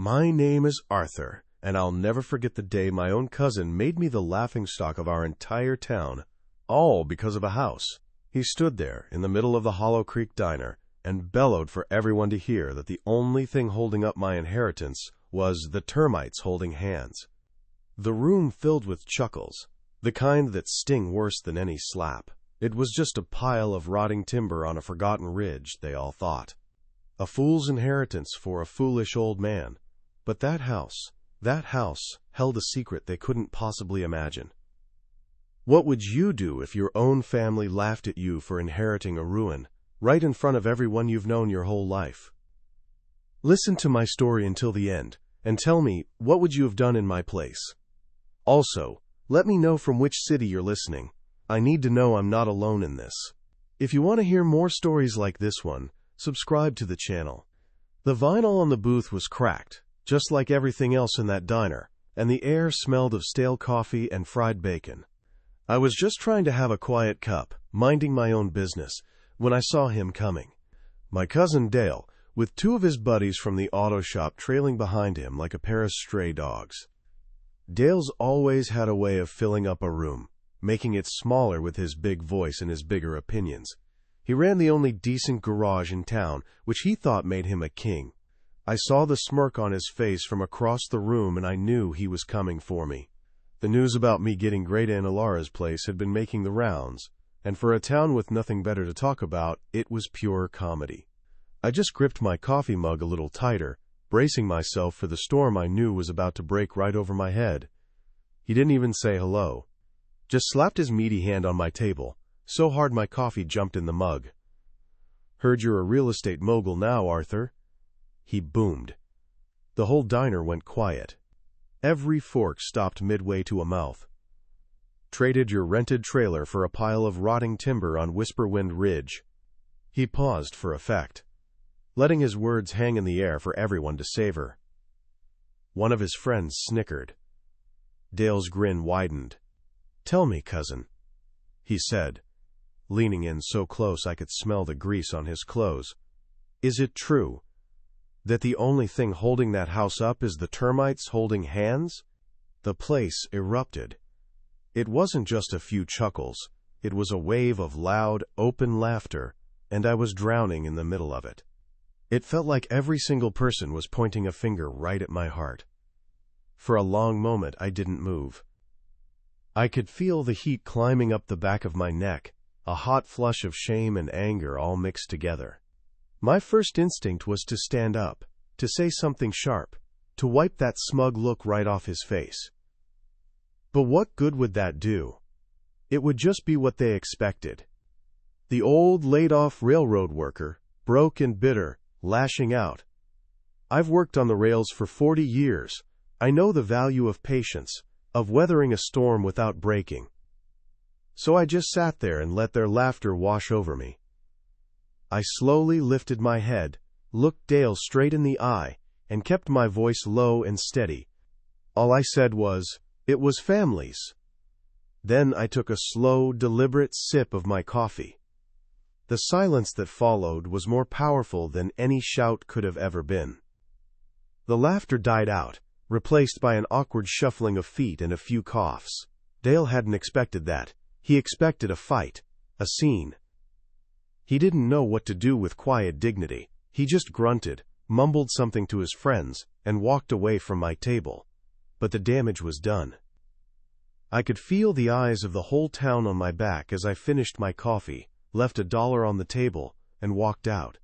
My name is Arthur, and I'll never forget the day my own cousin made me the laughingstock of our entire town, all because of a house. He stood there in the middle of the Hollow Creek Diner and bellowed for everyone to hear that the only thing holding up my inheritance was the termites holding hands. The room filled with chuckles, the kind that sting worse than any slap. It was just a pile of rotting timber on a forgotten ridge, they all thought. A fool's inheritance for a foolish old man. But that house held a secret they couldn't possibly imagine. What would you do if your own family laughed at you for inheriting a ruin, right in front of everyone you've known your whole life? Listen to my story until the end, and tell me, what would you have done in my place? Also, let me know from which city you're listening. I need to know I'm not alone in this. If you want to hear more stories like this one, subscribe to the channel. The vinyl on the booth was cracked, just like everything else in that diner, and the air smelled of stale coffee and fried bacon. I was just trying to have a quiet cup, minding my own business, when I saw him coming. My cousin Dale, with two of his buddies from the auto shop trailing behind him like a pair of stray dogs. Dale's always had a way of filling up a room, making it smaller with his big voice and his bigger opinions. He ran the only decent garage in town, which he thought made him a king. I saw the smirk on his face from across the room, and I knew he was coming for me. The news about me getting Great Aunt Alara's place had been making the rounds, and for a town with nothing better to talk about, it was pure comedy. I just gripped my coffee mug a little tighter, bracing myself for the storm I knew was about to break right over my head. He didn't even say hello, just slapped his meaty hand on my table, so hard my coffee jumped in the mug. "Heard you're a real estate mogul now, Arthur," he boomed. The whole diner went quiet. Every fork stopped midway to a mouth. "Traded your rented trailer for a pile of rotting timber on Whisperwind Ridge." He paused for effect, letting his words hang in the air for everyone to savor. One of his friends snickered. Dale's grin widened. "Tell me, cousin," he said, leaning in so close I could smell the grease on his clothes. "Is it true that the only thing holding that house up is the termites holding hands?" The place erupted. It wasn't just a few chuckles. It was a wave of loud, open laughter, and I was drowning in the middle of it. It felt like every single person was pointing a finger right at my heart. For a long moment, I didn't move. I could feel the heat climbing up the back of my neck, a hot flush of shame and anger all mixed together. My first instinct was to stand up, to say something sharp, to wipe that smug look right off his face. But what good would that do? It would just be what they expected. The old laid-off railroad worker, broke and bitter, lashing out. I've worked on the rails for 40 years. I know the value of patience, of weathering a storm without breaking. So I just sat there and let their laughter wash over me. I slowly lifted my head, looked Dale straight in the eye, and kept my voice low and steady. All I said was, "It was families." Then I took a slow, deliberate sip of my coffee. The silence that followed was more powerful than any shout could have ever been. The laughter died out, replaced by an awkward shuffling of feet and a few coughs. Dale hadn't expected that. He expected a fight, a scene. He didn't know what to do with quiet dignity. He just grunted, mumbled something to his friends, and walked away from my table. But the damage was done. I could feel the eyes of the whole town on my back as I finished my coffee, left $1 on the table, and walked out.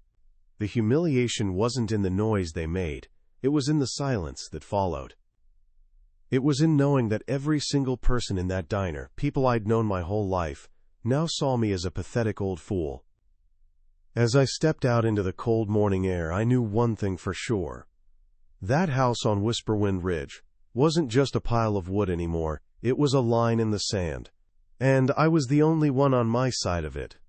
The humiliation wasn't in the noise they made. It was in the silence that followed. It was in knowing that every single person in that diner, people I'd known my whole life, now saw me as a pathetic old fool. As I stepped out into the cold morning air, I knew one thing for sure. That house on Whisperwind Ridge wasn't just a pile of wood anymore. It was a line in the sand. And I was the only one on my side of it.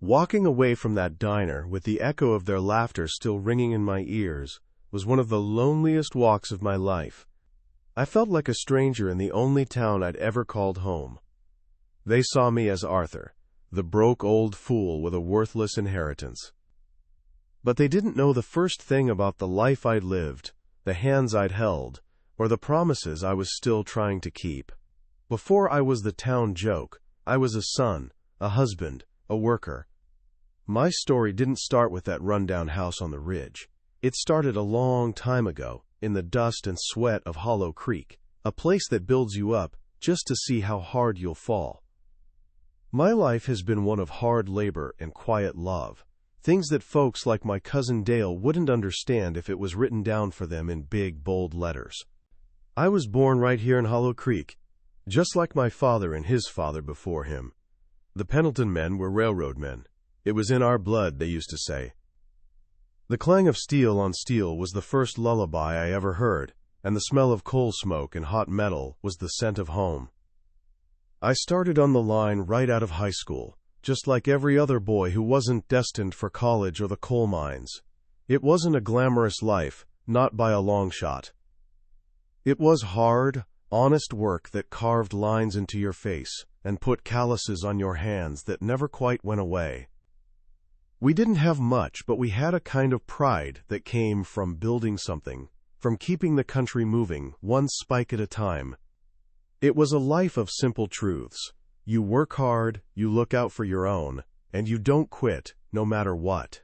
Walking away from that diner, with the echo of their laughter still ringing in my ears, was one of the loneliest walks of my life. I felt like a stranger in the only town I'd ever called home. They saw me as Arthur, the broke old fool with a worthless inheritance. But they didn't know the first thing about the life I'd lived, the hands I'd held, or the promises I was still trying to keep. Before I was the town joke, I was a son, a husband, a worker. My story didn't start with that rundown house on the ridge. It started a long time ago, in the dust and sweat of Hollow Creek, a place that builds you up just to see how hard you'll fall. My life has been one of hard labor and quiet love, things that folks like my cousin Dale wouldn't understand if it was written down for them in big, bold letters. I was born right here in Hollow Creek, just like my father and his father before him. The Pendleton men were railroad men. It was in our blood, they used to say. The clang of steel on steel was the first lullaby I ever heard, and the smell of coal smoke and hot metal was the scent of home. I started on the line right out of high school, just like every other boy who wasn't destined for college or the coal mines. It wasn't a glamorous life, not by a long shot. It was hard, honest work that carved lines into your face and put calluses on your hands that never quite went away. We didn't have much, but we had a kind of pride that came from building something, from keeping the country moving, one spike at a time. It was a life of simple truths. You work hard, you look out for your own, and you don't quit, no matter what.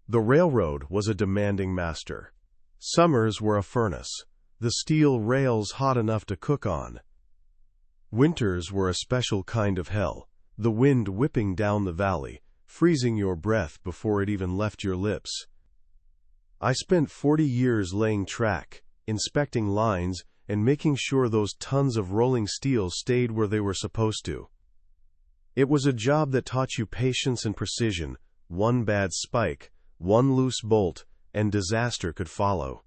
The railroad was a demanding master. Summers were a furnace, the steel rails hot enough to cook on. Winters were a special kind of hell, the wind whipping down the valley, freezing your breath before it even left your lips. I spent 40 years laying track, inspecting lines, and making sure those tons of rolling steel stayed where they were supposed to. It was a job that taught you patience and precision. One bad spike, one loose bolt, and disaster could follow.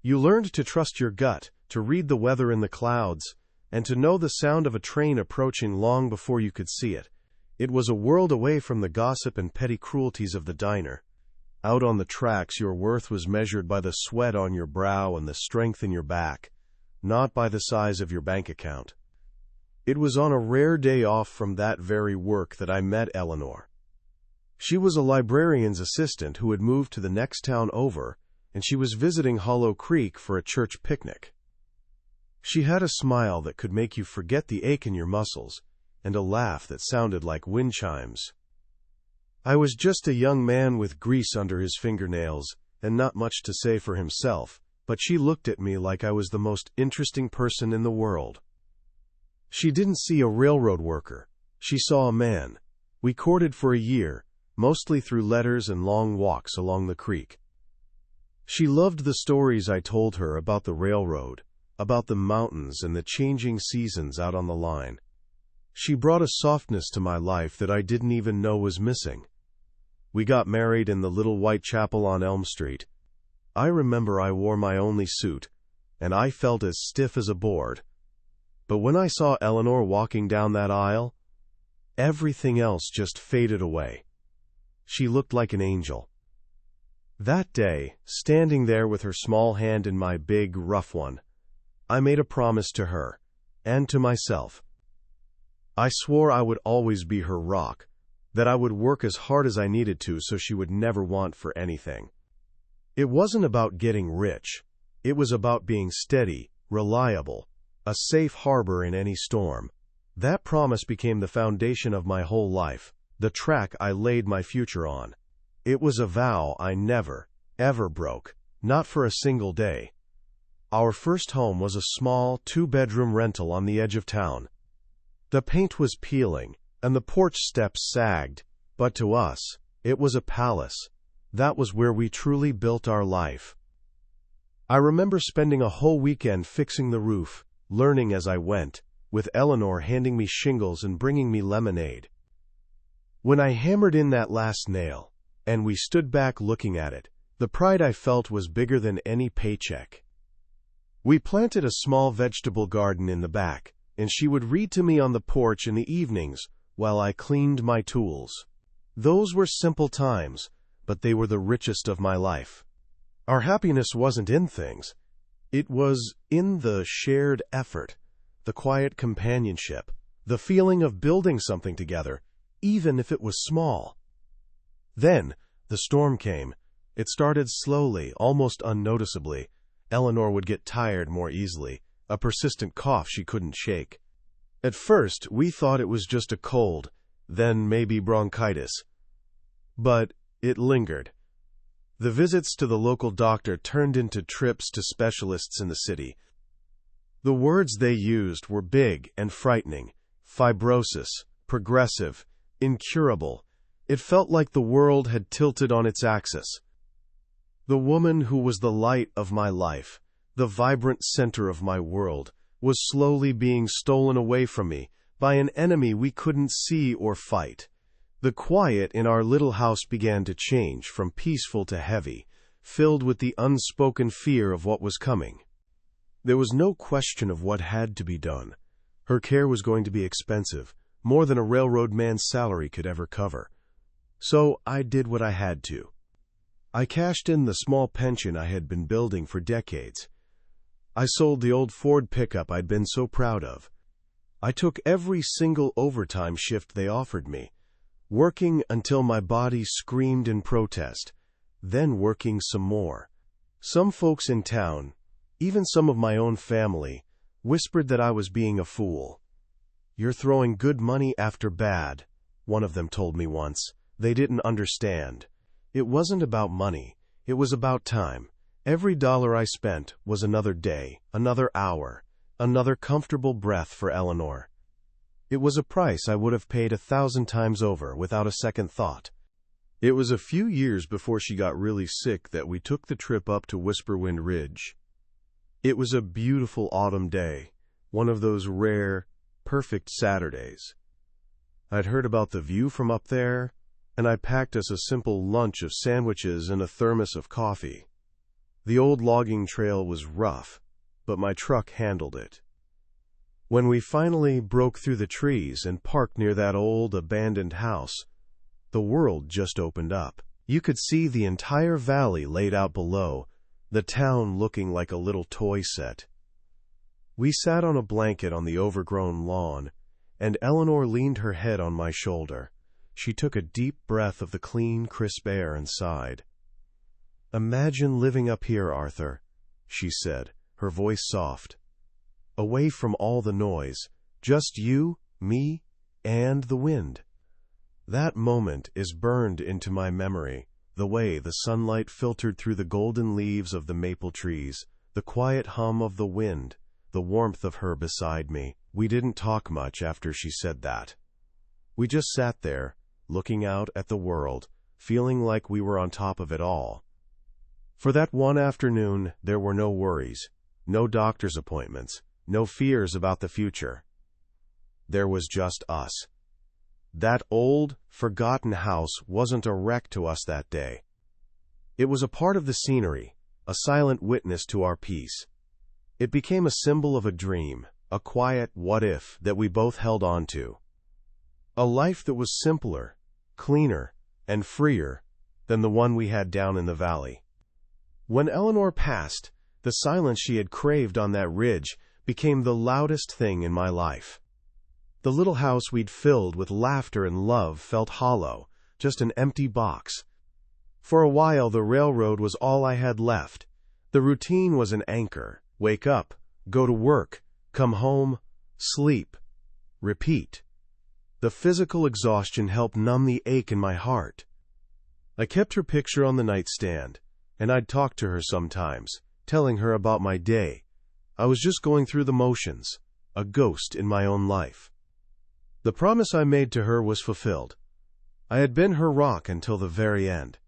You learned to trust your gut, to read the weather in the clouds, and to know the sound of a train approaching long before you could see it. It was a world away from the gossip and petty cruelties of the diner. Out on the tracks, your worth was measured by the sweat on your brow and the strength in your back, not by the size of your bank account. It was on a rare day off from that very work that I met Eleanor. She was a librarian's assistant who had moved to the next town over, and she was visiting Hollow Creek for a church picnic. She had a smile that could make you forget the ache in your muscles, and a laugh that sounded like wind chimes. I was just a young man with grease under his fingernails, and not much to say for himself, but she looked at me like I was the most interesting person in the world. She didn't see a railroad worker. She saw a man. We courted for a year, mostly through letters and long walks along the creek. She loved the stories I told her about the railroad, about the mountains and the changing seasons out on the line. She brought a softness to my life that I didn't even know was missing. We got married in the little white chapel on Elm Street. I remember I wore my only suit, and I felt as stiff as a board. But when I saw Eleanor walking down that aisle, everything else just faded away. She looked like an angel. That day, standing there with her small hand in my big, rough one, I made a promise to her, and to myself. I swore I would always be her rock, that I would work as hard as I needed to so she would never want for anything. It wasn't about getting rich. It was about being steady, reliable, a safe harbor in any storm. That promise became the foundation of my whole life, the track I laid my future on. It was a vow I never, ever broke, not for a single day. Our first home was a small, 2-bedroom rental on the edge of town. The paint was peeling, and the porch steps sagged, but to us, it was a palace. That was where we truly built our life. I remember spending a whole weekend fixing the roof, learning as I went, with Eleanor handing me shingles and bringing me lemonade. When I hammered in that last nail, and we stood back looking at it, the pride I felt was bigger than any paycheck. We planted a small vegetable garden in the back, and she would read to me on the porch in the evenings while I cleaned my tools. Those were simple times, but they were the richest of my life. Our happiness wasn't in things. It was in the shared effort, the quiet companionship, the feeling of building something together, even if it was small. Then, the storm came, It started slowly, almost unnoticeably. Eleanor would get tired more easily, a persistent cough she couldn't shake. At first, we thought it was just a cold, then maybe bronchitis. But it lingered. The visits to the local doctor turned into trips to specialists in the city. The words they used were big and frightening: fibrosis, progressive, incurable. It felt like the world had tilted on its axis. The woman who was the light of my life, the vibrant center of my world, was slowly being stolen away from me by an enemy we couldn't see or fight. The quiet in our little house began to change from peaceful to heavy, filled with the unspoken fear of what was coming. There was no question of what had to be done. Her care was going to be expensive, more than a railroad man's salary could ever cover. So I did what I had to. I cashed in the small pension I had been building for decades. I sold the old Ford pickup I'd been so proud of. I took every single overtime shift they offered me, working until my body screamed in protest, then working some more. Some folks in town, even some of my own family, whispered that I was being a fool. "You're throwing good money after bad," one of them told me once. They didn't understand. It wasn't about money. It was about time. Every dollar I spent was another day, another hour, another comfortable breath for Eleanor. It was a price I would have paid 1,000 times over without a second thought. It was a few years before she got really sick that we took the trip up to Whisperwind Ridge. It was a beautiful autumn day, one of those rare, perfect Saturdays. I'd heard about the view from up there, and I packed us a simple lunch of sandwiches and a thermos of coffee. The old logging trail was rough, but my truck handled it. When we finally broke through the trees and parked near that old abandoned house, the world just opened up. You could see the entire valley laid out below, the town looking like a little toy set. We sat on a blanket on the overgrown lawn, and Eleanor leaned her head on my shoulder. She took a deep breath of the clean, crisp air and sighed. "Imagine living up here, Arthur," she said, her voice soft. "Away from all the noise, just you, me, and the wind." That moment is burned into my memory, the way the sunlight filtered through the golden leaves of the maple trees, the quiet hum of the wind, the warmth of her beside me. We didn't talk much after she said that. We just sat there, looking out at the world, feeling like we were on top of it all. For that one afternoon, there were no worries, no doctor's appointments, no fears about the future. There was just us. That old, forgotten house wasn't a wreck to us that day. It was a part of the scenery, a silent witness to our peace. It became a symbol of a dream, a quiet what-if that we both held on to. A life that was simpler, cleaner, and freer than the one we had down in the valley. When Eleanor passed, the silence she had craved on that ridge became the loudest thing in my life. The little house we'd filled with laughter and love felt hollow, just an empty box. For a while, the railroad was all I had left. The routine was an anchor. Wake up, go to work, come home, sleep, repeat. The physical exhaustion helped numb the ache in my heart. I kept her picture on the nightstand, and I'd talk to her sometimes, telling her about my day. I was just going through the motions, a ghost in my own life. The promise I made to her was fulfilled. I had been her rock until the very end.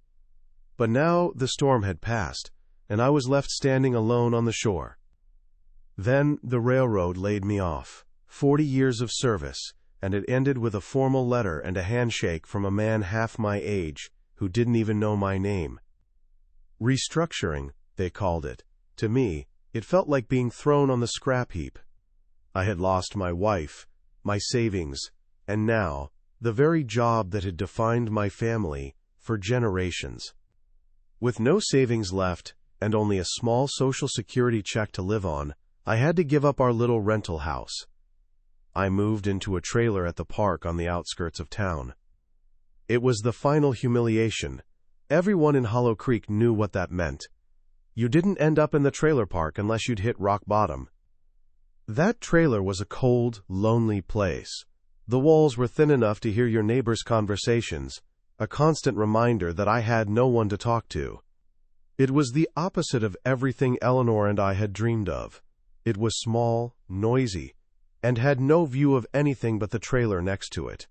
But now the storm had passed, and I was left standing alone on the shore. Then the railroad laid me off. 40 years of service, and it ended with a formal letter and a handshake from a man half my age who didn't even know my name. Restructuring, they called it. To me, it felt like being thrown on the scrap heap. I had lost my wife, my savings, and now, the very job that had defined my family for generations. With no savings left, and only a small Social Security check to live on, I had to give up our little rental house. I moved into a trailer at the park on the outskirts of town. It was the final humiliation. Everyone in Hollow Creek knew what that meant. You didn't end up in the trailer park unless you'd hit rock bottom. That trailer was a cold, lonely place. The walls were thin enough to hear your neighbors' conversations, a constant reminder that I had no one to talk to. It was the opposite of everything Eleanor and I had dreamed of. It was small, noisy, and had no view of anything but the trailer next to it.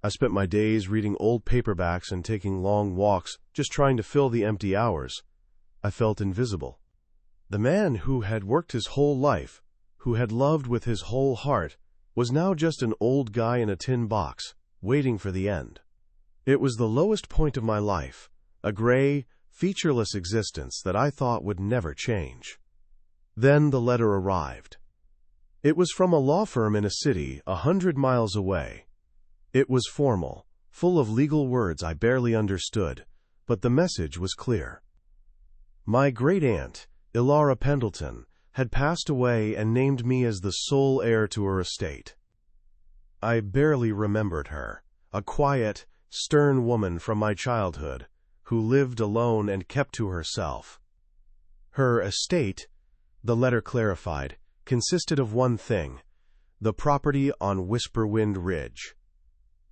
I spent my days reading old paperbacks and taking long walks, just trying to fill the empty hours. I felt invisible. The man who had worked his whole life, who had loved with his whole heart, was now just an old guy in a tin box, waiting for the end. It was the lowest point of my life, a gray, featureless existence that I thought would never change. Then the letter arrived. It was from a law firm in a city 100 miles away. It was formal, full of legal words I barely understood, but the message was clear. My great-aunt, Ilara Pendleton, had passed away and named me as the sole heir to her estate. I barely remembered her, a quiet, stern woman from my childhood, who lived alone and kept to herself. Her estate, the letter clarified, consisted of one thing: the property on Whisperwind Ridge.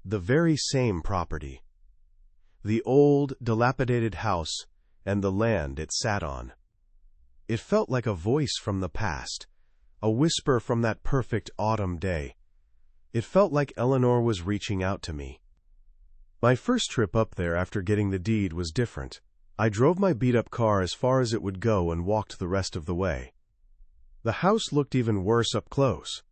The very same property. The old, dilapidated house and the land it sat on. It felt like a voice from the past, a whisper from that perfect autumn day. It felt like Eleanor was reaching out to me. My first trip up there after getting the deed was different. I drove my beat-up car as far as it would go and walked the rest of the way. The house looked even worse up close.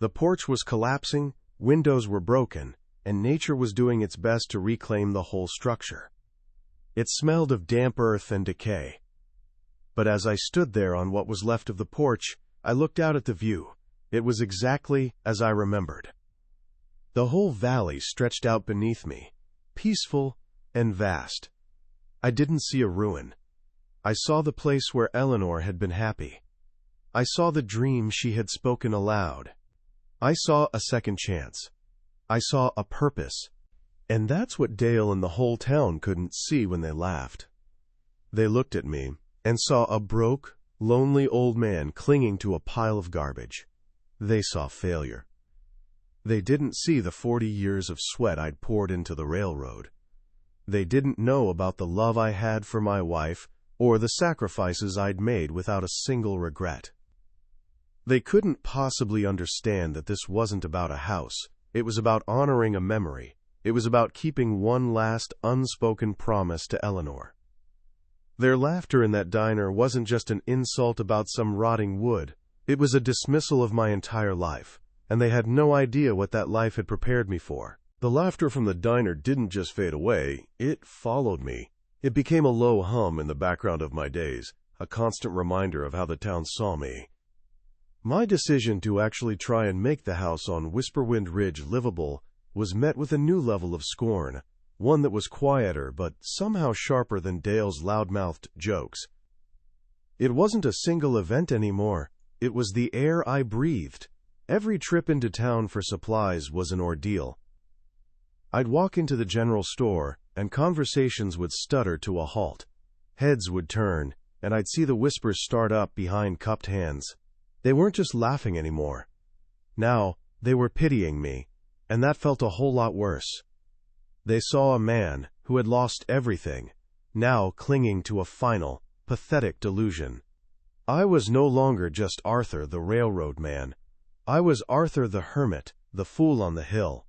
The porch was collapsing, windows were broken, and nature was doing its best to reclaim the whole structure. It smelled of damp earth and decay. But as I stood there on what was left of the porch, I looked out at the view. It was exactly as I remembered. The whole valley stretched out beneath me, peaceful and vast. I didn't see a ruin. I saw the place where Eleanor had been happy. I saw the dream she had spoken aloud. I saw a second chance. I saw a purpose. And that's what Dale and the whole town couldn't see when they laughed. They looked at me and saw a broke, lonely old man clinging to a pile of garbage. They saw failure. They didn't see the 40 years of sweat I'd poured into the railroad. They didn't know about the love I had for my wife or the sacrifices I'd made without a single regret. They couldn't possibly understand that this wasn't about a house. It was about honoring a memory. It was about keeping one last unspoken promise to Eleanor. Their laughter in that diner wasn't just an insult about some rotting wood. It was a dismissal of my entire life, and they had no idea what that life had prepared me for. The laughter from the diner didn't just fade away, it followed me. It became a low hum in the background of my days, a constant reminder of how the town saw me. My decision to actually try and make the house on Whisperwind Ridge livable was met with a new level of scorn, one that was quieter but somehow sharper than Dale's loudmouthed jokes. It wasn't a single event anymore. It was the air I breathed. Every trip into town for supplies was an ordeal. I'd walk into the general store, and conversations would stutter to a halt. Heads would turn, and I'd see the whispers start up behind cupped hands. They weren't just laughing anymore. Now, they were pitying me, and that felt a whole lot worse. They saw a man who had lost everything, now clinging to a final, pathetic delusion. I was no longer just Arthur the railroad man. I was Arthur the hermit, the fool on the hill.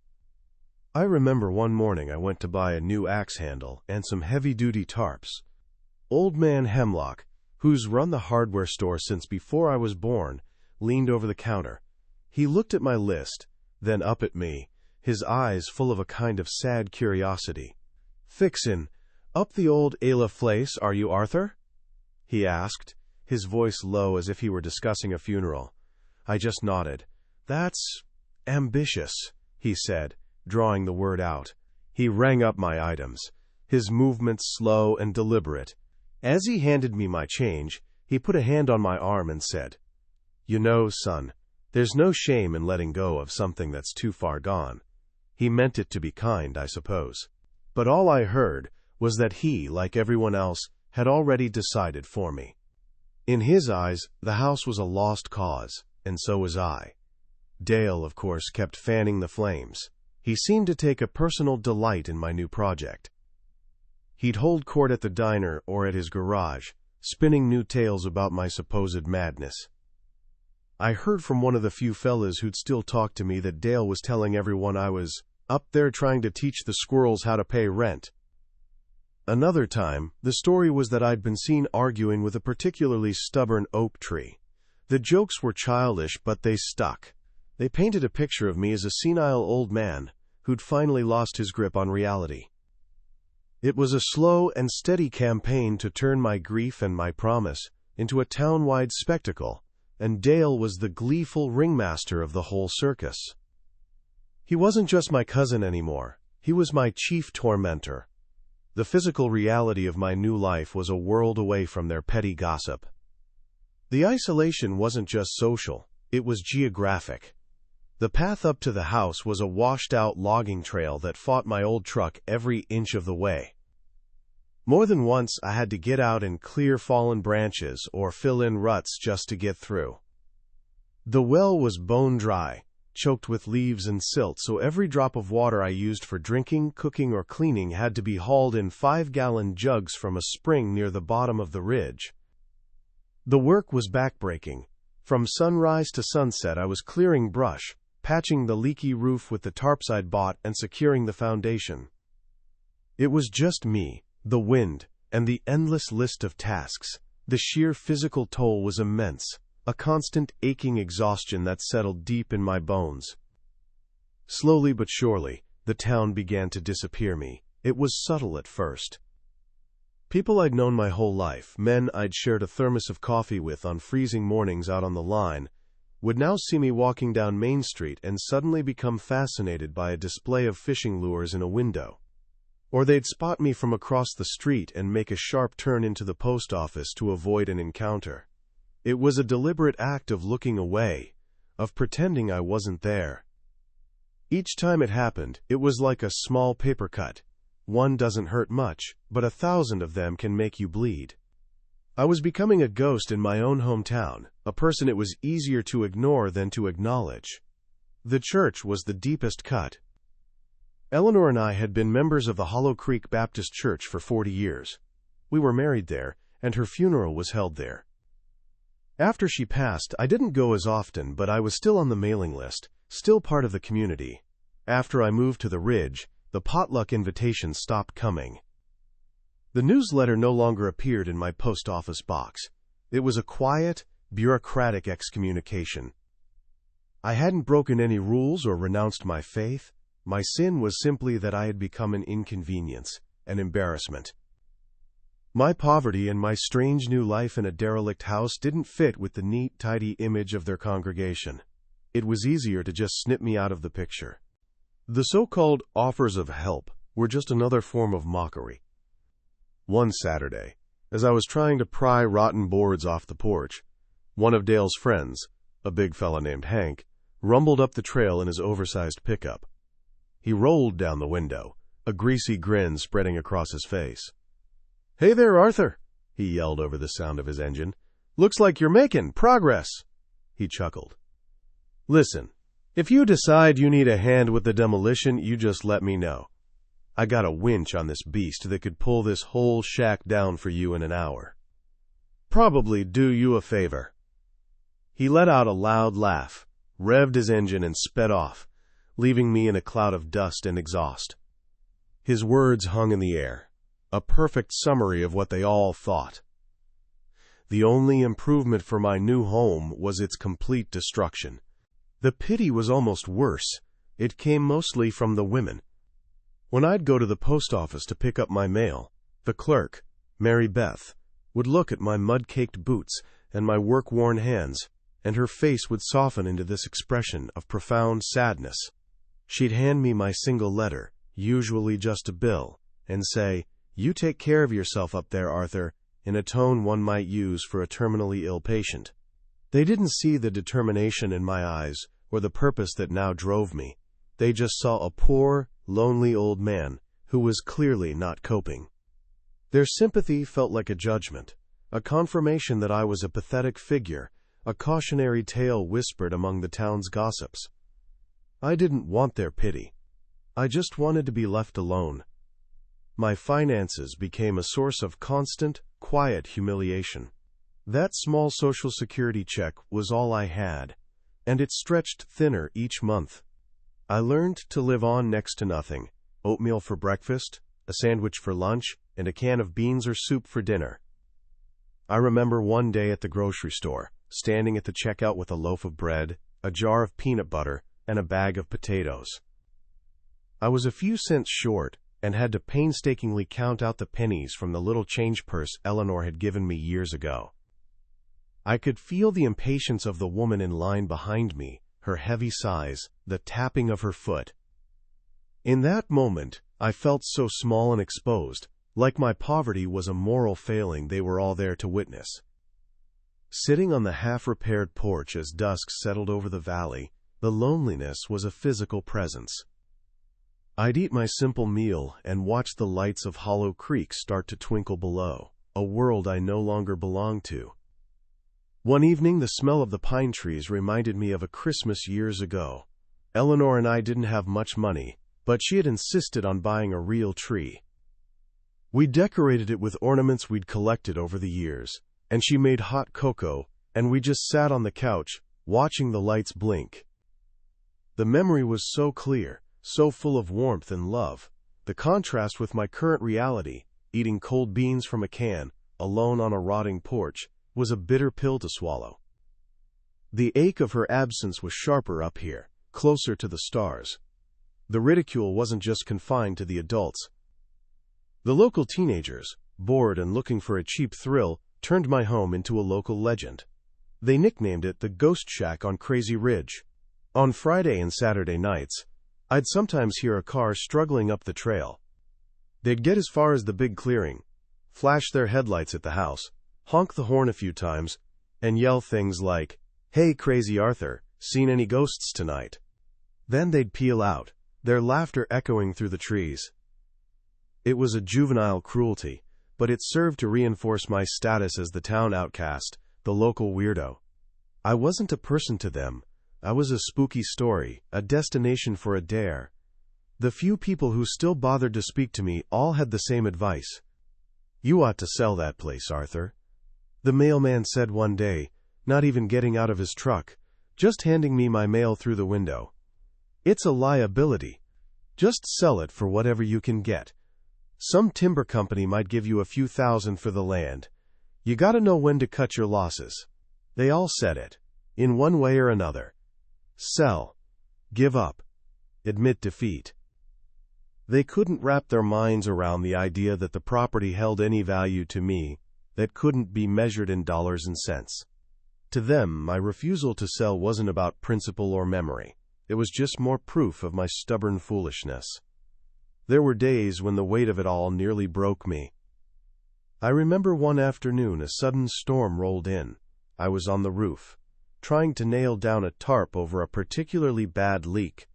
I remember one morning I went to buy a new axe handle and some heavy-duty tarps. Old man Hemlock, who's run the hardware store since before I was born, leaned over the counter. He looked at my list, then up at me, his eyes full of a kind of sad curiosity. "Fixin' up the old Ayla Flace, are you, Arthur?" he asked, his voice low as if he were discussing a funeral. I just nodded. "That's ambitious," he said, drawing the word out. He rang up my items, his movements slow and deliberate. As he handed me my change, he put a hand on my arm and said, "You know, son, there's no shame in letting go of something that's too far gone." He meant it to be kind, I suppose. But all I heard was that he, like everyone else, had already decided for me. In his eyes, the house was a lost cause, and so was I. Dale, of course, kept fanning the flames. He seemed to take a personal delight in my new project. He'd hold court at the diner or at his garage, spinning new tales about my supposed madness. I heard from one of the few fellas who'd still talk to me that Dale was telling everyone I was up there trying to teach the squirrels how to pay rent. Another time, the story was that I'd been seen arguing with a particularly stubborn oak tree. The jokes were childish, but they stuck. They painted a picture of me as a senile old man who'd finally lost his grip on reality. It was a slow and steady campaign to turn my grief and my promise into a town-wide spectacle, and Dale was the gleeful ringmaster of the whole circus. He wasn't just my cousin anymore. He was my chief tormentor. The physical reality of my new life was a world away from their petty gossip. The isolation wasn't just social, it was geographic. The path up to the house was a washed-out logging trail that fought my old truck every inch of the way. More than once, I had to get out and clear fallen branches or fill in ruts just to get through. The well was bone dry, choked with leaves and silt, so every drop of water I used for drinking, cooking, or cleaning had to be hauled in 5-gallon jugs from a spring near the bottom of the ridge. The work was backbreaking. From sunrise to sunset, I was clearing brush, patching the leaky roof with the tarps I'd bought, and securing the foundation. It was just me, the wind, and the endless list of tasks. The sheer physical toll was immense, a constant aching exhaustion that settled deep in my bones. Slowly but surely, the town began to disappear me. It was subtle at first. People I'd known my whole life, men I'd shared a thermos of coffee with on freezing mornings out on the line, would now see me walking down Main Street and suddenly become fascinated by a display of fishing lures in a window. Or they'd spot me from across the street and make a sharp turn into the post office to avoid an encounter. It was a deliberate act of looking away, of pretending I wasn't there. Each time it happened, it was like a small paper cut. One doesn't hurt much, but 1,000 of them can make you bleed. I was becoming a ghost in my own hometown, a person it was easier to ignore than to acknowledge. The church was the deepest cut. Eleanor and I had been members of the Hollow Creek Baptist Church for 40 years. We were married there, and her funeral was held there. After she passed, I didn't go as often, but I was still on the mailing list, still part of the community. After I moved to the Ridge, the potluck invitations stopped coming. The newsletter no longer appeared in my post office box. It was a quiet, bureaucratic excommunication. I hadn't broken any rules or renounced my faith. My sin was simply that I had become an inconvenience, an embarrassment. My poverty and my strange new life in a derelict house didn't fit with the neat, tidy image of their congregation. It was easier to just snip me out of the picture. The so-called offers of help were just another form of mockery. One Saturday, as I was trying to pry rotten boards off the porch, one of Dale's friends, a big fella named Hank, rumbled up the trail in his oversized pickup. He rolled down the window, a greasy grin spreading across his face. "Hey there, Arthur," he yelled over the sound of his engine. "Looks like you're making progress." He chuckled. "Listen, if you decide you need a hand with the demolition, you just let me know. I got a winch on this beast that could pull this whole shack down for you in an hour. Probably do you a favor." He let out a loud laugh, revved his engine, and sped off, leaving me in a cloud of dust and exhaust. His words hung in the air, a perfect summary of what they all thought. The only improvement for my new home was its complete destruction. The pity was almost worse. It came mostly from the women. When I'd go to the post office to pick up my mail, the clerk, Mary Beth, would look at my mud-caked boots and my work-worn hands, and her face would soften into this expression of profound sadness. She'd hand me my single letter, usually just a bill, and say, "You take care of yourself up there, Arthur," in a tone one might use for a terminally ill patient. They didn't see the determination in my eyes or the purpose that now drove me. They just saw a poor, lonely old man who was clearly not coping. Their sympathy felt like a judgment, a confirmation that I was a pathetic figure, a cautionary tale whispered among the town's gossips. I didn't want their pity. I just wanted to be left alone. My finances became a source of constant, quiet humiliation. That small Social Security check was all I had, and it stretched thinner each month. I learned to live on next to nothing: oatmeal for breakfast, a sandwich for lunch, and a can of beans or soup for dinner. I remember one day at the grocery store, standing at the checkout with a loaf of bread, a jar of peanut butter, and a bag of potatoes. I was a few cents short and had to painstakingly count out the pennies from the little change purse Eleanor had given me years ago. I could feel the impatience of the woman in line behind me, her heavy sighs, the tapping of her foot. In that moment, I felt so small and exposed, like my poverty was a moral failing they were all there to witness. Sitting on the half-repaired porch as dusk settled over the valley, the loneliness was a physical presence. I'd eat my simple meal and watch the lights of Hollow Creek start to twinkle below, a world I no longer belonged to. One evening, the smell of the pine trees reminded me of a Christmas years ago. Eleanor and I didn't have much money, but she had insisted on buying a real tree. We decorated it with ornaments we'd collected over the years, and she made hot cocoa, and we just sat on the couch, watching the lights blink. The memory was so clear, so full of warmth and love. The contrast with my current reality, eating cold beans from a can, alone on a rotting porch, was a bitter pill to swallow. The ache of her absence was sharper up here, closer to the stars. The ridicule wasn't just confined to the adults. The local teenagers, bored and looking for a cheap thrill, turned my home into a local legend. They nicknamed it the Ghost Shack on Crazy Ridge. On Friday and Saturday nights, I'd sometimes hear a car struggling up the trail. They'd get as far as the big clearing, flash their headlights at the house, honk the horn a few times, and yell things like, "Hey, Crazy Arthur, seen any ghosts tonight?" Then they'd peel out, their laughter echoing through the trees. It was a juvenile cruelty, but it served to reinforce my status as the town outcast, the local weirdo. I wasn't a person to them. I was a spooky story, a destination for a dare. The few people who still bothered to speak to me all had the same advice. "You ought to sell that place, Arthur," the mailman said one day, not even getting out of his truck, just handing me my mail through the window. "It's a liability. Just sell it for whatever you can get. Some timber company might give you a few $1,000 for the land. You gotta know when to cut your losses." They all said it, in one way or another. Sell. Give up. Admit defeat. They couldn't wrap their minds around the idea that the property held any value to me that couldn't be measured in dollars and cents. To them, my refusal to sell wasn't about principle or memory. It was just more proof of my stubborn foolishness. There were days when the weight of it all nearly broke me. I remember one afternoon a sudden storm rolled in. I was on the roof, trying to nail down a tarp over a particularly bad leak.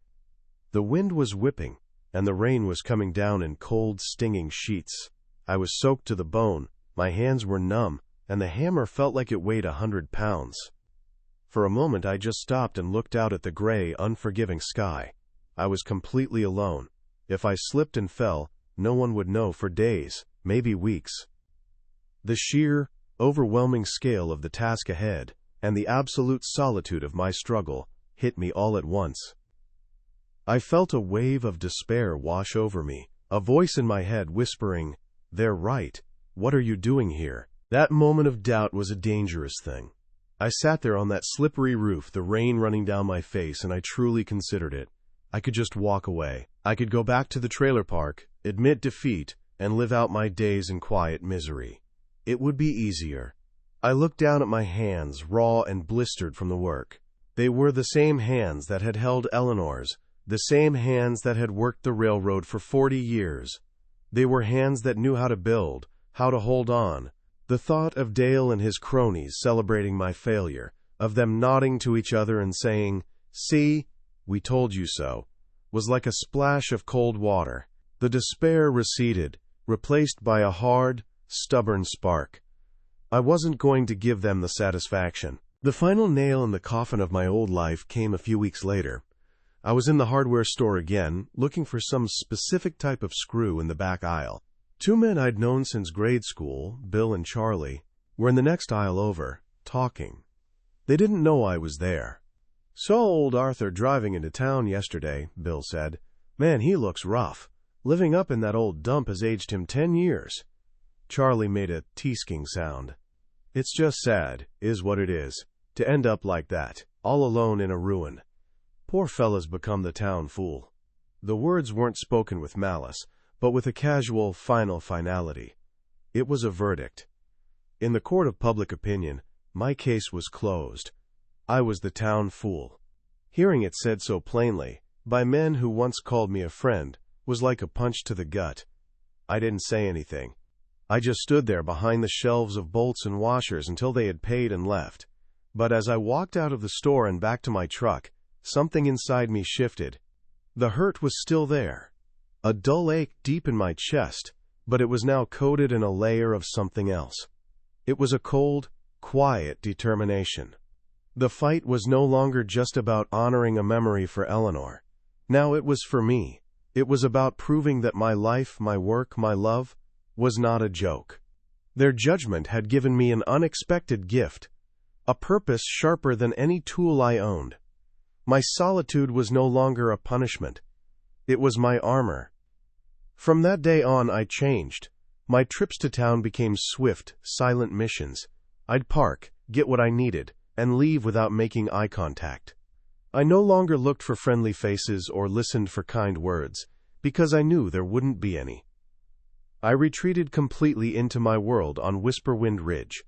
The wind was whipping, and the rain was coming down in cold, stinging sheets. I was soaked to the bone, my hands were numb, and the hammer felt like it weighed 100 pounds. For a moment I just stopped and looked out at the gray, unforgiving sky. I was completely alone. If I slipped and fell, no one would know for days, maybe weeks. The sheer, overwhelming scale of the task ahead, and the absolute solitude of my struggle, hit me all at once. I felt a wave of despair wash over me, a voice in my head whispering, "They're right. What are you doing here?" That moment of doubt was a dangerous thing. I sat there on that slippery roof, the rain running down my face, and I truly considered it. I could just walk away. I could go back to the trailer park, admit defeat, and live out my days in quiet misery. It would be easier. I looked down at my hands, raw and blistered from the work. They were the same hands that had held Eleanor's, the same hands that had worked the railroad for 40 years. They were hands that knew how to build, how to hold on. The thought of Dale and his cronies celebrating my failure, of them nodding to each other and saying, "See, we told you so," was like a splash of cold water. The despair receded, replaced by a hard, stubborn spark. I wasn't going to give them the satisfaction. The final nail in the coffin of my old life came a few weeks later. I was in the hardware store again, looking for some specific type of screw in the back aisle. Two men I'd known since grade school, Bill and Charlie, were in the next aisle over, talking. They didn't know I was there. "Saw old Arthur driving into town yesterday," Bill said. "Man, he looks rough. Living up in that old dump has aged him 10 years. Charlie made a teasking sound. "It's just sad, is what it is, to end up like that, all alone in a ruin. Poor fella's become the town fool." The words weren't spoken with malice, but with a casual, final finality. It was a verdict. In the court of public opinion, my case was closed. I was the town fool. Hearing it said so plainly, by men who once called me a friend, was like a punch to the gut. I didn't say anything. I just stood there behind the shelves of bolts and washers until they had paid and left. But as I walked out of the store and back to my truck, something inside me shifted. The hurt was still there. A dull ache deep in my chest, but it was now coated in a layer of something else. It was a cold, quiet determination. The fight was no longer just about honoring a memory for Eleanor. Now it was for me. It was about proving that my life, my work, my love, was not a joke. Their judgment had given me an unexpected gift, a purpose sharper than any tool I owned. My solitude was no longer a punishment. It was my armor. From that day on, I changed. My trips to town became swift, silent missions. I'd park, get what I needed, and leave without making eye contact. I no longer looked for friendly faces or listened for kind words, because I knew there wouldn't be any. I retreated completely into my world on Whisperwind Ridge.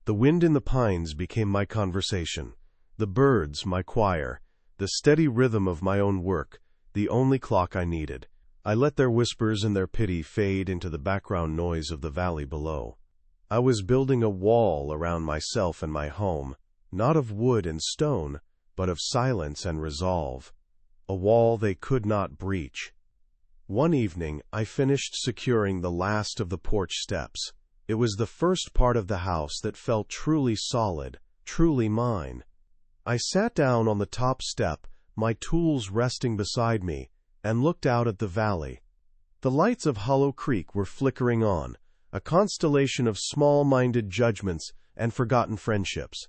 The wind in the pines became my conversation, the birds my choir, the steady rhythm of my own work, the only clock I needed. I let their whispers and their pity fade into the background noise of the valley below. I was building a wall around myself and my home, not of wood and stone, but of silence and resolve, a wall they could not breach. One evening, I finished securing the last of the porch steps. It was the first part of the house that felt truly solid, truly mine. I sat down on the top step, my tools resting beside me, and looked out at the valley. The lights of Hollow Creek were flickering on, a constellation of small-minded judgments and forgotten friendships.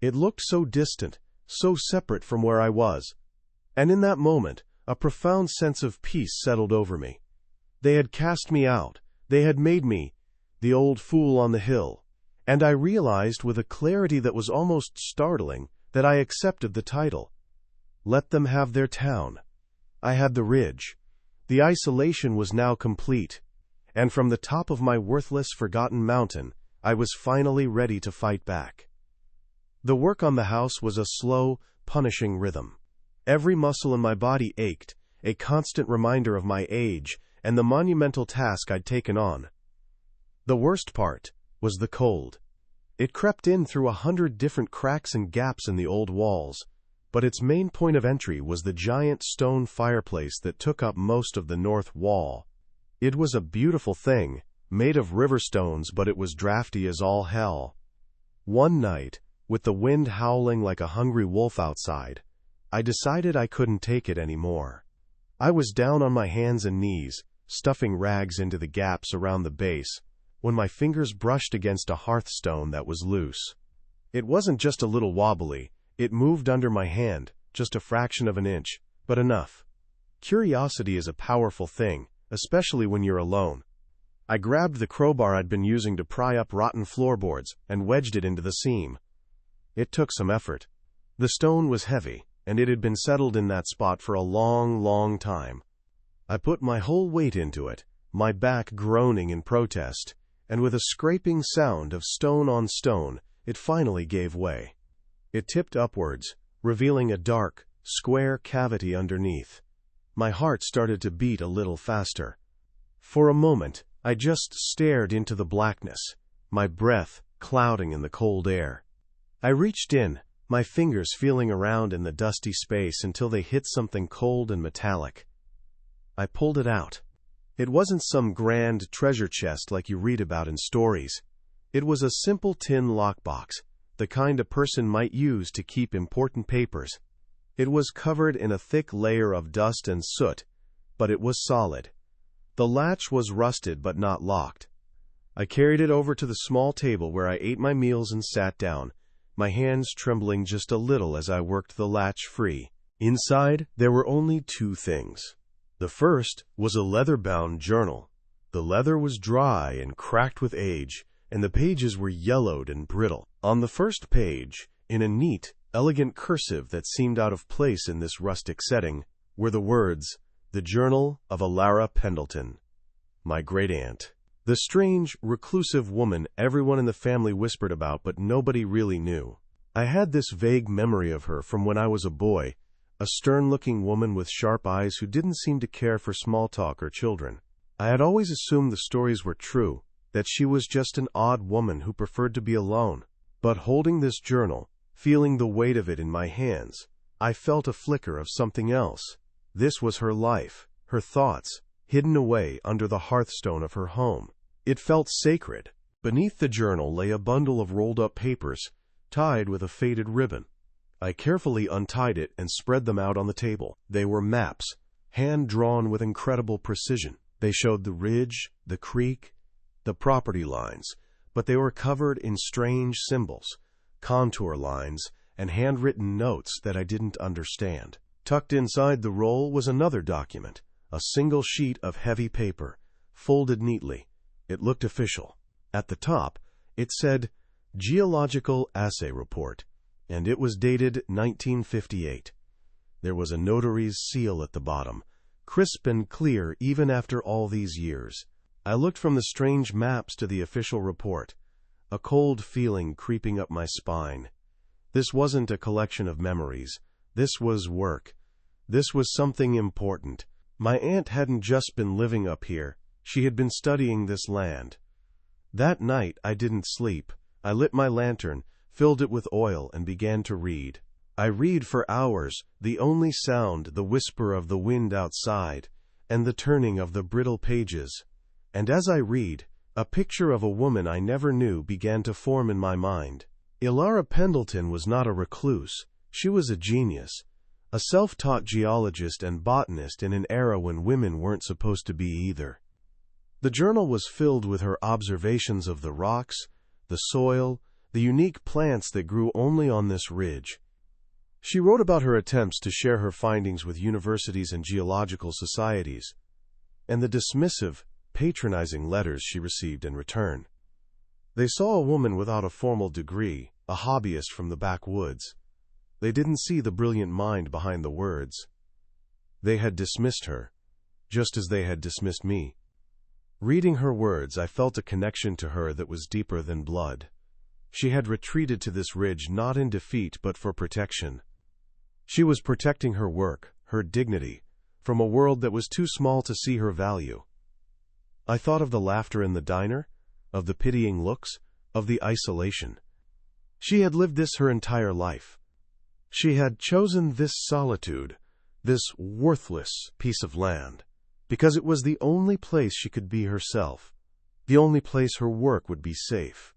It looked so distant, so separate from where I was. And in that moment, a profound sense of peace settled over me. They had cast me out. They had made me the old fool on the hill. And I realized with a clarity that was almost startling that I accepted the title. Let them have their town. I had the ridge. The isolation was now complete. And from the top of my worthless, forgotten mountain, I was finally ready to fight back. The work on the house was a slow, punishing rhythm. Every muscle in my body ached, a constant reminder of my age and the monumental task I'd taken on. The worst part was the cold. It crept in through 100 different cracks and gaps in the old walls, but its main point of entry was the giant stone fireplace that took up most of the north wall. It was a beautiful thing, made of river stones, but it was drafty as all hell. One night, with the wind howling like a hungry wolf outside, I decided I couldn't take it anymore. I was down on my hands and knees, stuffing rags into the gaps around the base, when my fingers brushed against a hearthstone that was loose. It wasn't just a little wobbly, it moved under my hand, just a fraction of an inch, but enough. Curiosity is a powerful thing, especially when you're alone. I grabbed the crowbar I'd been using to pry up rotten floorboards and wedged it into the seam. It took some effort. The stone was heavy, and it had been settled in that spot for a long, long time. I put my whole weight into it, my back groaning in protest, and with a scraping sound of stone on stone, it finally gave way. It tipped upwards, revealing a dark, square cavity underneath. My heart started to beat a little faster. For a moment, I just stared into the blackness, my breath clouding in the cold air. I reached in, my fingers feeling around in the dusty space until they hit something cold and metallic. I pulled it out. It wasn't some grand treasure chest like you read about in stories. It was a simple tin lockbox, the kind a person might use to keep important papers. It was covered in a thick layer of dust and soot, but it was solid. The latch was rusted but not locked. I carried it over to the small table where I ate my meals and sat down, my hands trembling just a little as I worked the latch free. Inside, there were only two things. The first was a leather-bound journal. The leather was dry and cracked with age, and the pages were yellowed and brittle. On the first page, in a neat, elegant cursive that seemed out of place in this rustic setting, were the words, "The Journal of Alara Pendleton, my great-aunt." The strange, reclusive woman everyone in the family whispered about but nobody really knew. I had this vague memory of her from when I was a boy, a stern-looking woman with sharp eyes who didn't seem to care for small talk or children. I had always assumed the stories were true, that she was just an odd woman who preferred to be alone. But holding this journal, feeling the weight of it in my hands, I felt a flicker of something else. This was her life, her thoughts, hidden away under the hearthstone of her home. It felt sacred. Beneath the journal lay a bundle of rolled-up papers, tied with a faded ribbon. I carefully untied it and spread them out on the table. They were maps, hand-drawn with incredible precision. They showed the ridge, the creek, the property lines, but they were covered in strange symbols, contour lines, and handwritten notes that I didn't understand. Tucked inside the roll was another document, a single sheet of heavy paper, folded neatly. It looked official. At the top, it said, "Geological Assay Report," and it was dated 1958. There was a notary's seal at the bottom, crisp and clear even after all these years. I looked from the strange maps to the official report, a cold feeling creeping up my spine. This wasn't a collection of memories. This was work. This was something important. My aunt hadn't just been living up here. She had been studying this land. That night, I didn't sleep. I lit my lantern, filled it with oil, and began to read. I read for hours, the only sound the whisper of the wind outside, and the turning of the brittle pages. And as I read, a picture of a woman I never knew began to form in my mind. Alara Pendleton was not a recluse. She was a genius, a self-taught geologist and botanist in an era when women weren't supposed to be either. The journal was filled with her observations of the rocks, the soil, the unique plants that grew only on this ridge. She wrote about her attempts to share her findings with universities and geological societies, and the dismissive, patronizing letters she received in return. They saw a woman without a formal degree, a hobbyist from the backwoods. They didn't see the brilliant mind behind the words. They had dismissed her, just as they had dismissed me. Reading her words, I felt a connection to her that was deeper than blood. She had retreated to this ridge not in defeat but for protection. She was protecting her work, her dignity, from a world that was too small to see her value. I thought of the laughter in the diner, of the pitying looks, of the isolation. She had lived this her entire life. She had chosen this solitude, this worthless piece of land, because it was the only place she could be herself, the only place her work would be safe.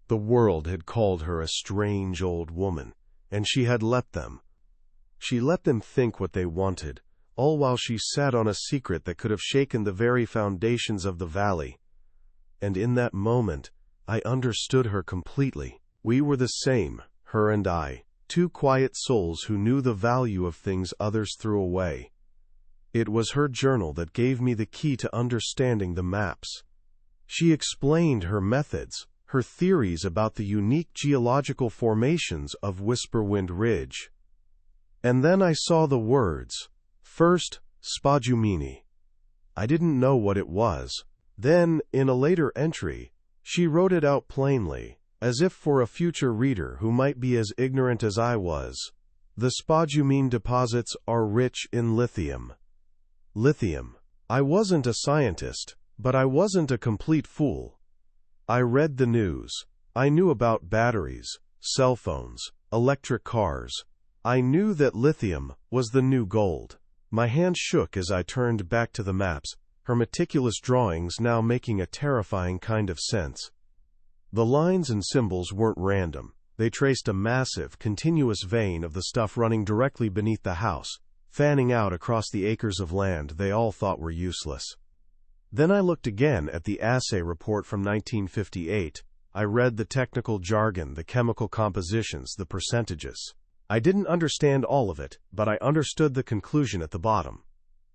The world had called her a strange old woman, and she had let them. She let them think what they wanted, all while she sat on a secret that could have shaken the very foundations of the valley. And in that moment, I understood her completely. We were the same, her and I, two quiet souls who knew the value of things others threw away. It was her journal that gave me the key to understanding the maps. She explained her methods, her theories about the unique geological formations of Whisperwind Ridge. And then I saw the words. First, Spodumene. I didn't know what it was. Then, in a later entry, she wrote it out plainly, as if for a future reader who might be as ignorant as I was. The spodumene deposits are rich in lithium. Lithium. I wasn't a scientist, but I wasn't a complete fool. I read the news. I knew about batteries, cell phones, electric cars. I knew that lithium was the new gold. My hand shook as I turned back to the maps. her meticulous drawings now making a terrifying kind of sense. The lines and symbols weren't random. They traced a massive, continuous vein of the stuff running directly beneath the house, fanning out across the acres of land they all thought were useless. Then I looked again at the assay report from 1958. I read the technical jargon, the chemical compositions, the percentages. I didn't understand all of it, but I understood the conclusion at the bottom.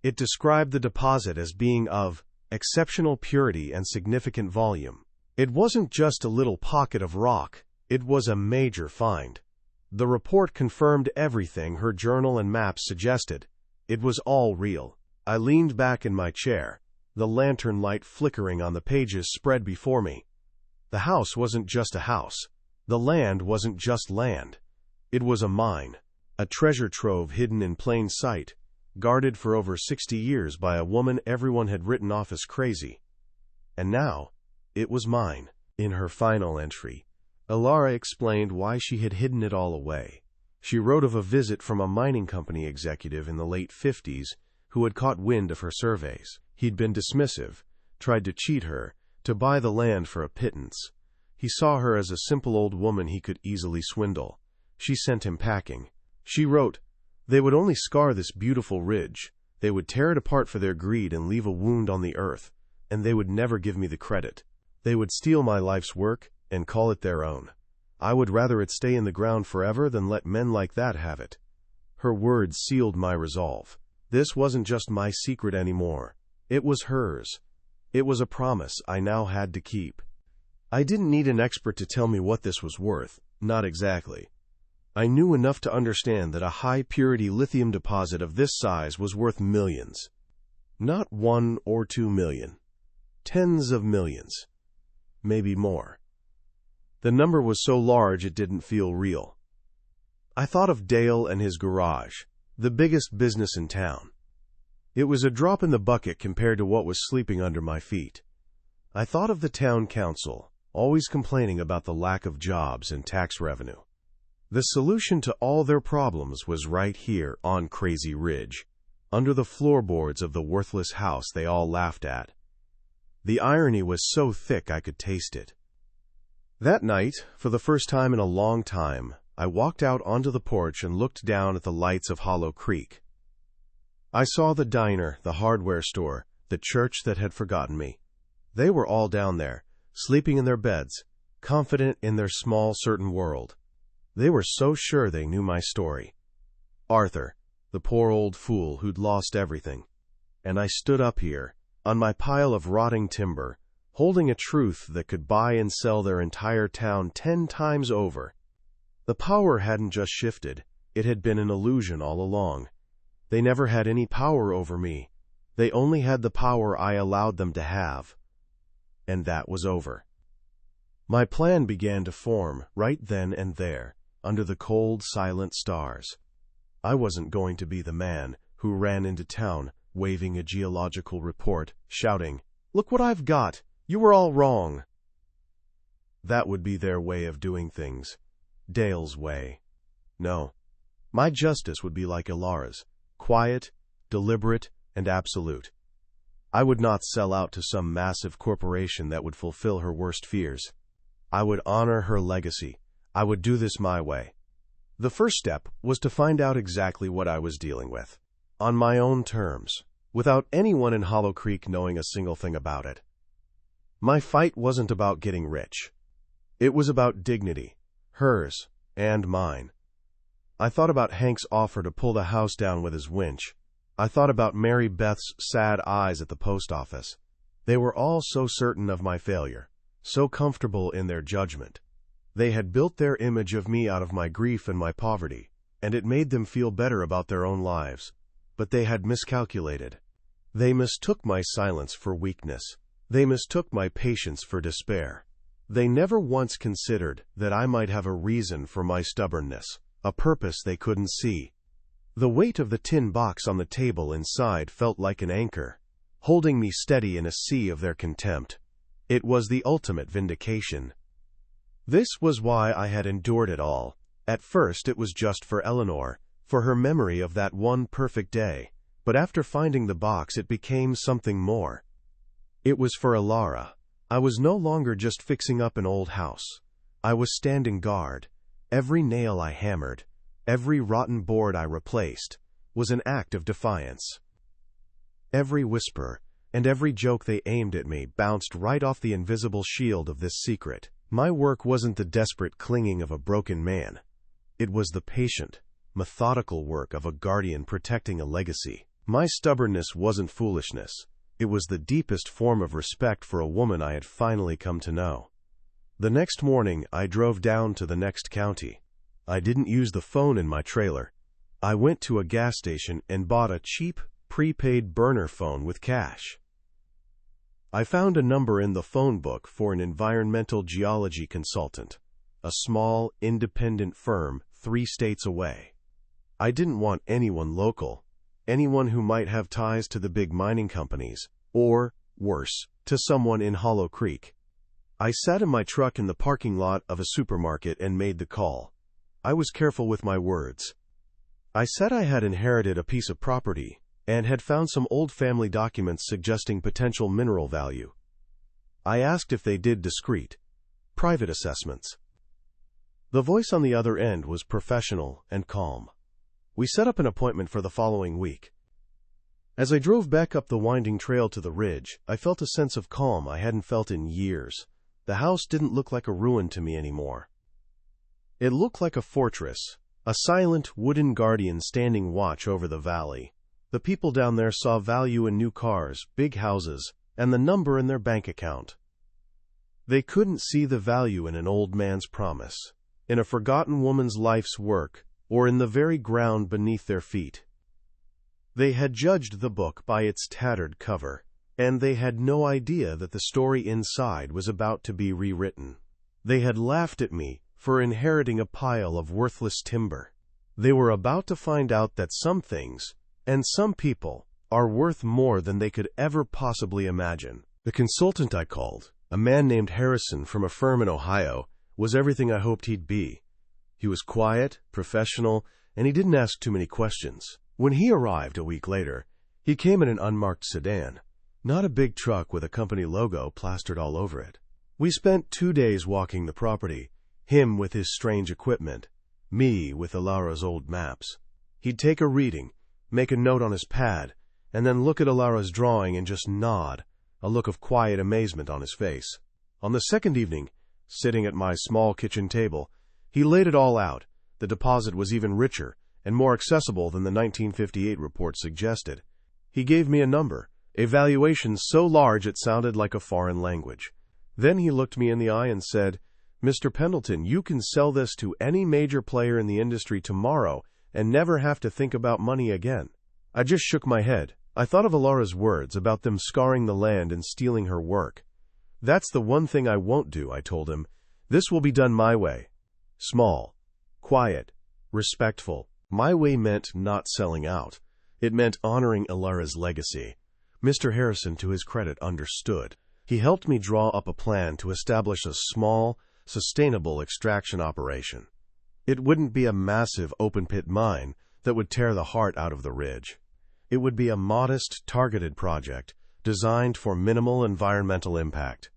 It described the deposit as being of exceptional purity and significant volume. It wasn't just a little pocket of rock, it was a major find. The report confirmed everything her journal and maps suggested. It was all real. I leaned back in my chair, the lantern light flickering on the pages spread before me. The house wasn't just a house. The land wasn't just land. It was a mine, a treasure trove hidden in plain sight, guarded for over 60 years by a woman everyone had written off as crazy. And now, it was mine. In her final entry, Ilara explained why she had hidden it all away. She wrote of a visit from a mining company executive in the late 50s who had caught wind of her surveys. He'd been dismissive, tried to cheat her, to buy the land for a pittance. He saw her as a simple old woman he could easily swindle. She sent him packing. She wrote, "They would only scar this beautiful ridge. They would tear it apart for their greed and leave a wound on the earth, and they would never give me the credit. They would steal my life's work and call it their own. I would rather it stay in the ground forever than let men like that have it." Her words sealed my resolve. This wasn't just my secret anymore. It was hers. It was a promise I now had to keep. I didn't need an expert to tell me what this was worth. Not exactly. I knew enough to understand that a high-purity lithium deposit of this size was worth millions. Not 1 or 2 million. Tens of millions. Maybe more. The number was so large it didn't feel real. I thought of Dale and his garage, the biggest business in town. It was a drop in the bucket compared to what was sleeping under my feet. I thought of the town council, always complaining about the lack of jobs and tax revenue. The solution to all their problems was right here on Crazy Ridge, under the floorboards of the worthless house they all laughed at. The irony was so thick I could taste it. That night, for the first time in a long time, I walked out onto the porch and looked down at the lights of Hollow Creek. I saw the diner, the hardware store, the church that had forgotten me. They were all down there, sleeping in their beds, confident in their small, certain world. They were so sure they knew my story. Arthur, the poor old fool who'd lost everything. And I stood up here, on my pile of rotting timber, holding a truth that could buy and sell their entire town 10 times over. The power hadn't just shifted, it had been an illusion all along. They never had any power over me. They only had the power I allowed them to have. And that was over. My plan began to form, right then and there, under the cold, silent stars. I wasn't going to be the man who ran into town, waving a geological report, shouting, "Look what I've got! You were all wrong!" That would be their way of doing things. Dale's way. No. My justice would be like Ilara's, quiet, deliberate, and absolute. I would not sell out to some massive corporation that would fulfill her worst fears. I would honor her legacy. I would do this my way. The first step was to find out exactly what I was dealing with, on my own terms, without anyone in Hollow Creek knowing a single thing about it. My fight wasn't about getting rich. It was about dignity, hers and mine. I thought about Hank's offer to pull the house down with his winch. I thought about Mary Beth's sad eyes at the post office. They were all so certain of my failure, so comfortable in their judgment. They had built their image of me out of my grief and my poverty, and it made them feel better about their own lives. But they had miscalculated. They mistook my silence for weakness. They mistook my patience for despair. They never once considered that I might have a reason for my stubbornness, a purpose they couldn't see. The weight of the tin box on the table inside felt like an anchor, holding me steady in a sea of their contempt. It was the ultimate vindication. This was why I had endured it all. At first it was just for Eleanor, for her memory of that one perfect day. But after finding the box, it became something more. It was for Alara. I was no longer just fixing up an old house. I was standing guard. Every nail I hammered, every rotten board I replaced, was an act of defiance. Every whisper and every joke they aimed at me bounced right off the invisible shield of this secret. My work wasn't the desperate clinging of a broken man. It was the patient, methodical work of a guardian protecting a legacy. My stubbornness wasn't foolishness. It was the deepest form of respect for a woman I had finally come to know. The next morning, I drove down to the next county. I didn't use the phone in my trailer. I went to a gas station and bought a cheap, prepaid burner phone with cash. I found a number in the phone book for an environmental geology consultant, a small, independent firm 3 states away. I didn't want anyone local, anyone who might have ties to the big mining companies, or, worse, to someone in Hollow Creek. I sat in my truck in the parking lot of a supermarket and made the call. I was careful with my words. I said I had inherited a piece of property and had found some old family documents suggesting potential mineral value. I asked if they did discrete, private assessments. The voice on the other end was professional and calm. We set up an appointment for the following week. As I drove back up the winding trail to the ridge, I felt a sense of calm I hadn't felt in years. The house didn't look like a ruin to me anymore. It looked like a fortress, a silent wooden guardian standing watch over the valley. The people down there saw value in new cars, big houses, and the number in their bank account. They couldn't see the value in an old man's promise, in a forgotten woman's life's work, or in the very ground beneath their feet. They had judged the book by its tattered cover, and they had no idea that the story inside was about to be rewritten. They had laughed at me for inheriting a pile of worthless timber. They were about to find out that some things, and some people, are worth more than they could ever possibly imagine. The consultant I called, a man named Harrison from a firm in Ohio, was everything I hoped he'd be. He was quiet, professional, and he didn't ask too many questions. When he arrived a week later, he came in an unmarked sedan, not a big truck with a company logo plastered all over it. We spent 2 days walking the property, him with his strange equipment, me with Alara's old maps. He'd take a reading, make a note on his pad, and then look at Alara's drawing and just nod, a look of quiet amazement on his face. On the second evening, sitting at my small kitchen table, he laid it all out. The deposit was even richer and more accessible than the 1958 report suggested. He gave me a number, a valuation so large it sounded like a foreign language. Then he looked me in the eye and said, "Mr. Pendleton, you can sell this to any major player in the industry tomorrow and never have to think about money again." I just shook my head. I thought of Alara's words about them scarring the land and stealing her work. "That's the one thing I won't do," I told him. "This will be done my way. Small, quiet, respectful." My way meant not selling out. It meant honoring Alara's legacy. Mr. Harrison, to his credit, understood. He helped me draw up a plan to establish a small, sustainable extraction operation. It wouldn't be a massive open-pit mine that would tear the heart out of the ridge. It would be a modest, targeted project designed for minimal environmental impact.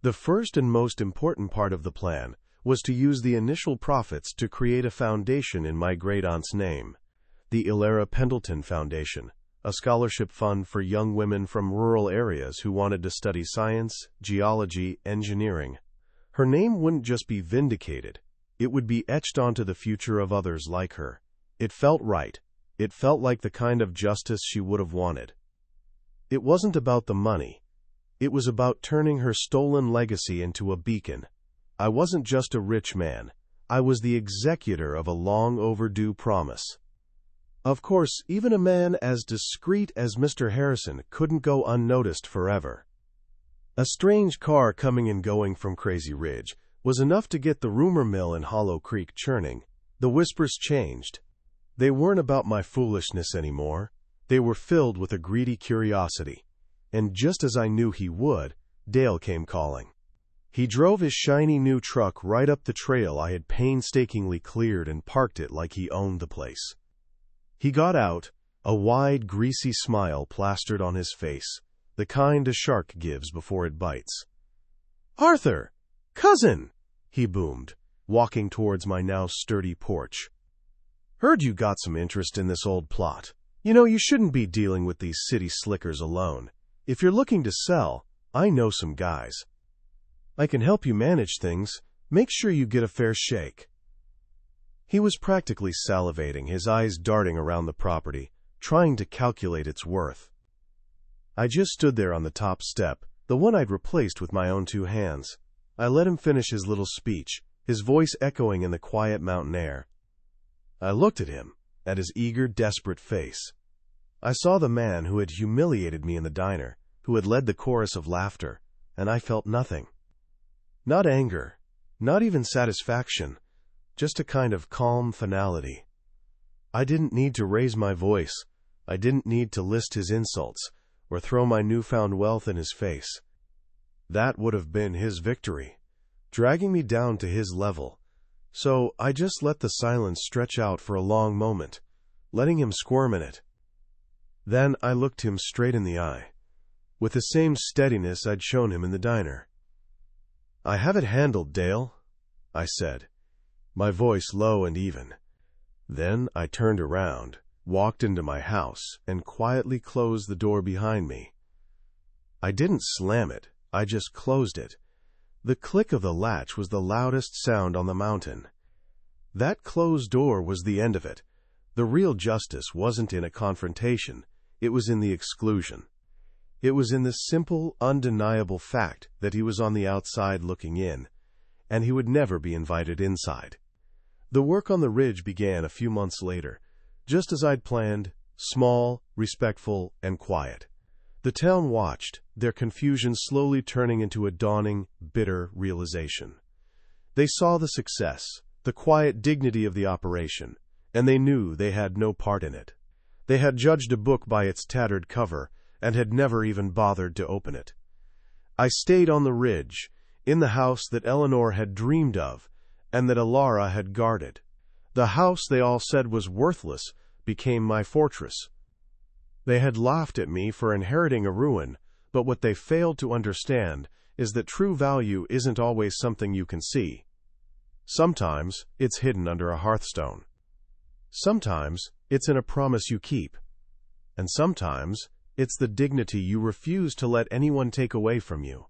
The first and most important part of the plan was to use the initial profits to create a foundation in my great-aunt's name, the Alara Pendleton Foundation, a scholarship fund for young women from rural areas who wanted to study science, geology, engineering. Her name wouldn't just be vindicated, it would be etched onto the future of others like her. It felt right. It felt like the kind of justice she would have wanted. It wasn't about the money. It was about turning her stolen legacy into a beacon. I wasn't just a rich man. I was the executor of a long-overdue promise. Of course, even a man as discreet as Mr. Harrison couldn't go unnoticed forever. A strange car coming and going from Crazy Ridge was enough to get the rumor mill in Hollow Creek churning. The whispers changed. They weren't about my foolishness anymore. They were filled with a greedy curiosity. And just as I knew he would, Dale came calling. He drove his shiny new truck right up the trail I had painstakingly cleared and parked it like he owned the place. He got out, A wide, greasy smile plastered on his face, the kind a shark gives before it bites. "Arthur! Cousin!" he boomed, walking towards my now sturdy porch. "Heard you got some interest in this old plot. You know, you shouldn't be dealing with these city slickers alone. If you're looking to sell, I know some guys. I can help you manage things. Make sure you get a fair shake." He was practically salivating, his eyes darting around the property, trying to calculate its worth. I just stood there on the top step, the one I'd replaced with my own 2 hands. I let him finish his little speech, his voice echoing in the quiet mountain air. I looked at him, at his eager, desperate face. I saw the man who had humiliated me in the diner, who had led the chorus of laughter, and I felt nothing. Not anger, not even satisfaction, just a kind of calm finality. I didn't need to raise my voice. I didn't need to list his insults, or throw my newfound wealth in his face. That would have been his victory, dragging me down to his level. So I just let the silence stretch out for a long moment, letting him squirm in it. Then I looked him straight in the eye, with the same steadiness I'd shown him in the diner. "I have it handled, Dale," I said, my voice low and even. Then I turned around, walked into my house, and quietly closed the door behind me. I didn't slam it, I just closed it. The click of the latch was the loudest sound on the mountain. That closed door was the end of it. The real justice wasn't in a confrontation, it was in the exclusion. It was in the simple, undeniable fact that he was on the outside looking in, and he would never be invited inside. The work on the ridge began a few months later, just as I'd planned, small, respectful, and quiet. The town watched, their confusion slowly turning into a dawning, bitter realization. They saw the success, the quiet dignity of the operation, and they knew they had no part in it. They had judged a book by its tattered cover and had never even bothered to open it. I stayed on the ridge, in the house that Eleanor had dreamed of and that Alara had guarded. The house they all said was worthless became my fortress. They had laughed at me for inheriting a ruin, but what they failed to understand is that true value isn't always something you can see. Sometimes it's hidden under a hearthstone. Sometimes it's in a promise you keep. And sometimes it's the dignity you refuse to let anyone take away from you.